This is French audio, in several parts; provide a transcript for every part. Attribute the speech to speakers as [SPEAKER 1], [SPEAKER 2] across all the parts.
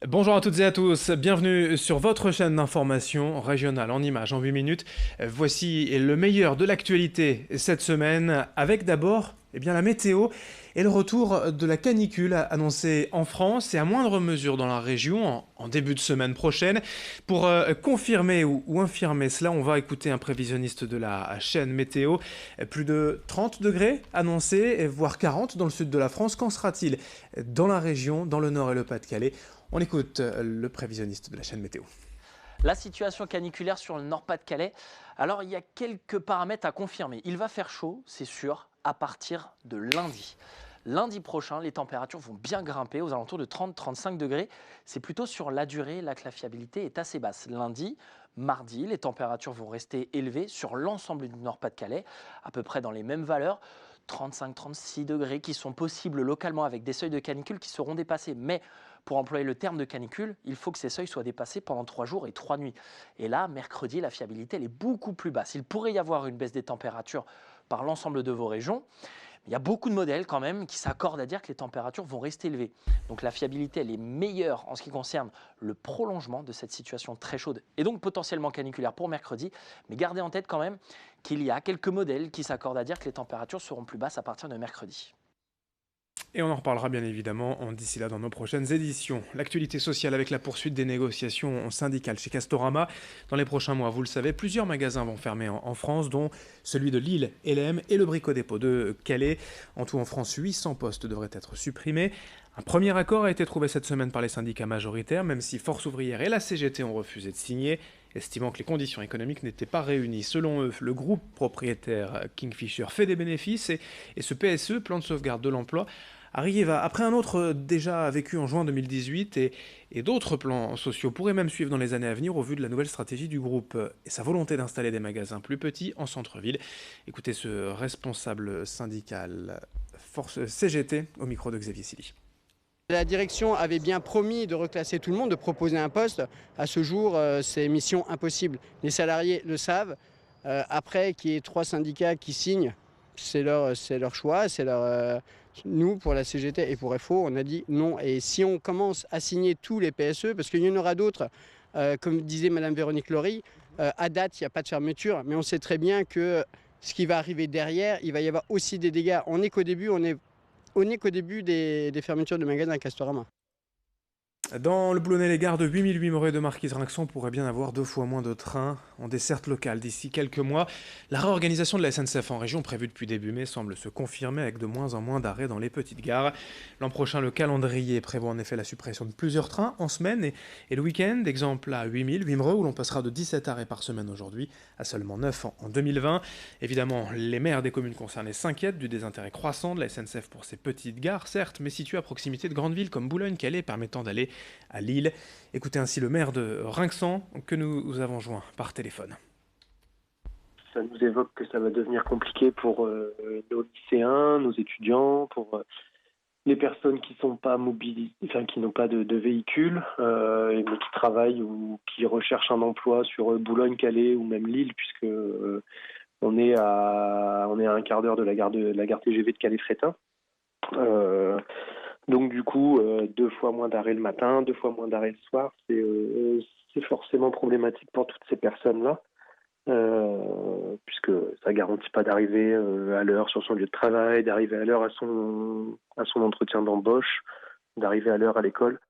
[SPEAKER 1] Bonjour à toutes et à tous, bienvenue sur votre chaîne d'information régionale en images en 8 minutes. Voici le meilleur de l'actualité cette semaine avec d'abord la météo et le retour de la canicule annoncée en France et à moindre mesure dans la région en début de semaine prochaine. Pour confirmer ou infirmer cela, on va écouter un prévisionniste de la chaîne météo. Plus de 30 degrés annoncés, voire 40 dans le sud de la France. Qu'en sera-t-il dans la région, dans le nord et le Pas-de-Calais? On écoute le prévisionniste de la chaîne météo.
[SPEAKER 2] La situation caniculaire sur le Nord-Pas-de-Calais, alors il y a quelques paramètres à confirmer. Il va faire chaud, c'est sûr, à partir de lundi. Lundi prochain, les températures vont bien grimper aux alentours de 30-35 degrés. C'est plutôt sur la durée là que la fiabilité est assez basse. Lundi, mardi, les températures vont rester élevées sur l'ensemble du Nord-Pas-de-Calais, à peu près dans les mêmes valeurs. 35-36 degrés qui sont possibles localement avec des seuils de canicule qui seront dépassés. Mais pour employer le terme de canicule, il faut que ces seuils soient dépassés pendant 3 jours et 3 nuits. Et là, mercredi, la fiabilité elle est beaucoup plus basse. Il pourrait y avoir une baisse des températures par l'ensemble de vos régions. Il y a beaucoup de modèles quand même qui s'accordent à dire que les températures vont rester élevées. Donc la fiabilité elle est meilleure en ce qui concerne le prolongement de cette situation très chaude et donc potentiellement caniculaire pour mercredi. Mais gardez en tête quand même qu'il y a quelques modèles qui s'accordent à dire que les températures seront plus basses à partir de mercredi.
[SPEAKER 1] Et on en reparlera bien évidemment d'ici là dans nos prochaines éditions. L'actualité sociale avec la poursuite des négociations syndicales chez Castorama. Dans les prochains mois, vous le savez, plusieurs magasins vont fermer en France, dont celui de Lille, LM et le Brico-Dépôt de Calais. En tout en France, 800 postes devraient être supprimés. Un premier accord a été trouvé cette semaine par les syndicats majoritaires, même si Force ouvrière et la CGT ont refusé de signer, estimant que les conditions économiques n'étaient pas réunies. Selon eux, le groupe propriétaire Kingfisher fait des bénéfices et ce PSE, plan de sauvegarde de l'emploi, arrive après un autre déjà vécu en juin 2018 et d'autres plans sociaux pourraient même suivre dans les années à venir au vu de la nouvelle stratégie du groupe et sa volonté d'installer des magasins plus petits en centre-ville. Écoutez ce responsable syndical Force CGT au micro de Xavier Silly.
[SPEAKER 3] La direction avait bien promis de reclasser tout le monde, de proposer un poste. À ce jour, c'est mission impossible. Les salariés le savent. Après, qu'il y ait 3 syndicats qui signent, c'est leur choix. Nous, pour la CGT et pour FO, on a dit non. Et si on commence à signer tous les PSE, parce qu'il y en aura d'autres, comme disait Madame Véronique Laury, à date, il n'y a pas de fermeture. Mais on sait très bien que ce qui va arriver derrière, il va y avoir aussi des dégâts. On n'est qu'au début des fermetures de magasins à Castorama.
[SPEAKER 1] Dans le Boulonnais-les-Gares de 8008 de Marquise-Rinxon, on pourrait bien avoir 2 fois moins de trains en desserte locale d'ici quelques mois. La réorganisation de la SNCF en région prévue depuis début mai semble se confirmer avec de moins en moins d'arrêts dans les petites gares. L'an prochain, le calendrier prévoit en effet la suppression de plusieurs trains en semaine et le week-end, exemple à 8000, Wimereux, où l'on passera de 17 arrêts par semaine aujourd'hui à seulement 9 en 2020. Évidemment, les maires des communes concernées s'inquiètent du désintérêt croissant de la SNCF pour ces petites gares, certes, mais situées à proximité de grandes villes comme Boulogne-Calais, permettant d'aller à Lille. Écoutez ainsi le maire de Rinxan que nous avons joint par téléphone.
[SPEAKER 4] Ça nous évoque que ça va devenir compliqué pour nos lycéens, nos étudiants, pour les personnes qui sont pas mobilisées, enfin qui n'ont pas de véhicule, mais qui travaillent ou qui recherchent un emploi sur Boulogne, Calais ou même Lille, puisque on est à un quart d'heure de la gare TGV de Calais-Frétin. Donc du coup, 2 fois moins d'arrêts le matin, 2 fois moins d'arrêts le soir, c'est forcément problématique pour toutes ces personnes-là, puisque ça garantit pas d'arriver à l'heure sur son lieu de travail, d'arriver à l'heure à son entretien d'embauche, d'arriver à l'heure à l'école.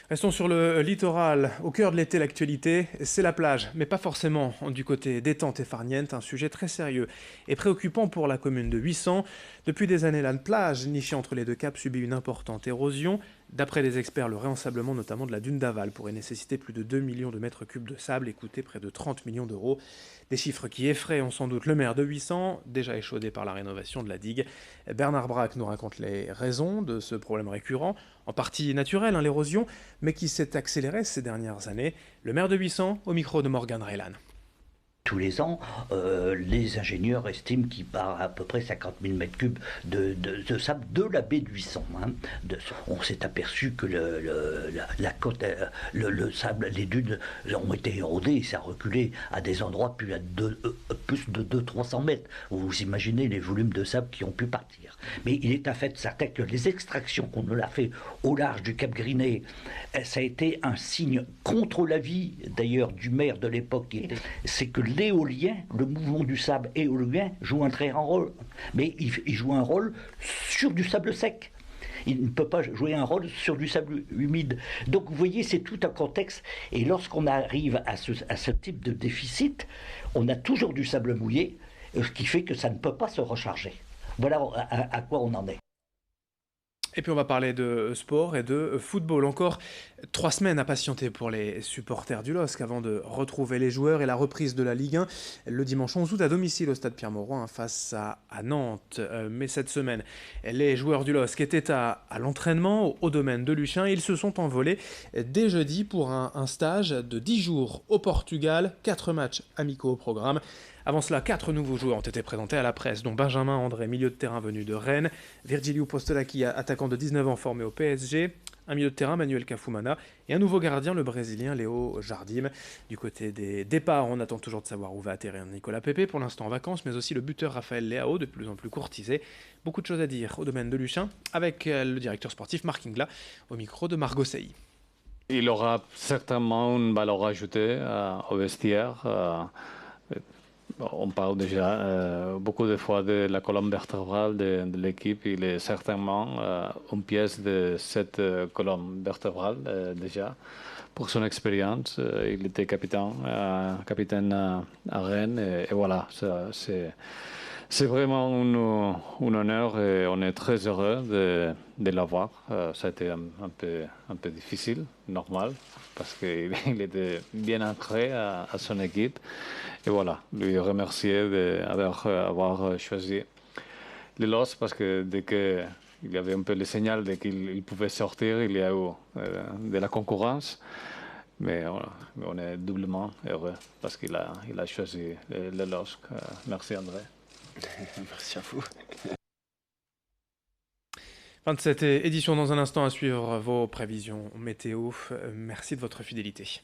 [SPEAKER 1] Restons sur le littoral. Au cœur de l'été, l'actualité, c'est la plage, mais pas forcément du côté détente et farniente, un sujet très sérieux et préoccupant pour la commune de 800. Depuis des années, la plage, nichée entre les deux caps, subit une importante érosion. D'après les experts, le réensablement notamment de la dune d'Aval pourrait nécessiter plus de 2 millions de mètres cubes de sable et coûter près de 30 millions d'euros. Des chiffres qui effraient sans doute le maire de 800, déjà échaudé par la rénovation de la digue. Bernard Braque nous raconte les raisons de ce problème récurrent, en partie naturel, l'érosion, mais qui s'est accélérée ces dernières années. Le maire de 800 au micro de Morgan Reylan.
[SPEAKER 5] tous les ans, les ingénieurs estiment qu'il part à peu près 50 000 mètres cubes de sable de la baie de Luçon. Hein. On s'est aperçu que la côte, le sable, les dunes ont été érodées et ça a reculé à des endroits plus de 200-300 mètres. Vous imaginez les volumes de sable qui ont pu partir. Mais il est un fait certain que les extractions qu'on a fait au large du Cap Grinet, ça a été un signe contre l'avis d'ailleurs du maire de l'époque, c'est que l'éolien, le mouvement du sable éolien joue un très grand rôle. Mais il joue un rôle sur du sable sec. Il ne peut pas jouer un rôle sur du sable humide. Donc vous voyez, c'est tout un contexte. Et lorsqu'on arrive à ce type de déficit, on a toujours du sable mouillé, ce qui fait que ça ne peut pas se recharger. Voilà à quoi on en est.
[SPEAKER 1] Et puis on va parler de sport et de football. Encore 3 semaines à patienter pour les supporters du LOSC avant de retrouver les joueurs et la reprise de la Ligue 1 le dimanche 11 août à domicile au stade Pierre-Mauroy face à Nantes. Mais cette semaine, les joueurs du LOSC étaient à l'entraînement au domaine de Luchin. Ils se sont envolés dès jeudi pour un stage de 10 jours au Portugal. 4 matchs amicaux au programme. Avant cela, 4 nouveaux joueurs ont été présentés à la presse, dont Benjamin André, milieu de terrain venu de Rennes, Virgilio Postolaki, attaquant de 19 ans formé au PSG, un milieu de terrain, Manuel Cafumana, et un nouveau gardien, le Brésilien Léo Jardim. Du côté des départs, on attend toujours de savoir où va atterrir Nicolas Pepe, pour l'instant en vacances, mais aussi le buteur Raphaël Leao, de plus en plus courtisé. Beaucoup de choses à dire au domaine de Luchin, avec le directeur sportif Marc Ingla, au micro de Margot Sey.
[SPEAKER 6] Il aura certainement une valeur ajoutée au vestiaire. On parle déjà beaucoup de fois de la colonne vertébrale de l'équipe. Il est certainement une pièce de cette colonne vertébrale déjà. Pour son expérience, il était capitaine à Rennes et voilà, c'est vraiment un honneur et on est très heureux de l'avoir. Ça a été un peu difficile, normal, parce qu'il était bien ancré à son équipe. Et voilà, lui remercier d'avoir choisi le LOSC parce que dès qu'il y avait un peu le signal de qu'il pouvait sortir, il y a eu de la concurrence. Mais voilà, on est doublement heureux parce qu'il a choisi le LOSC. Merci André.
[SPEAKER 3] Merci à vous.
[SPEAKER 1] Fin de cette édition, dans un instant à suivre vos prévisions météo. Merci de votre fidélité.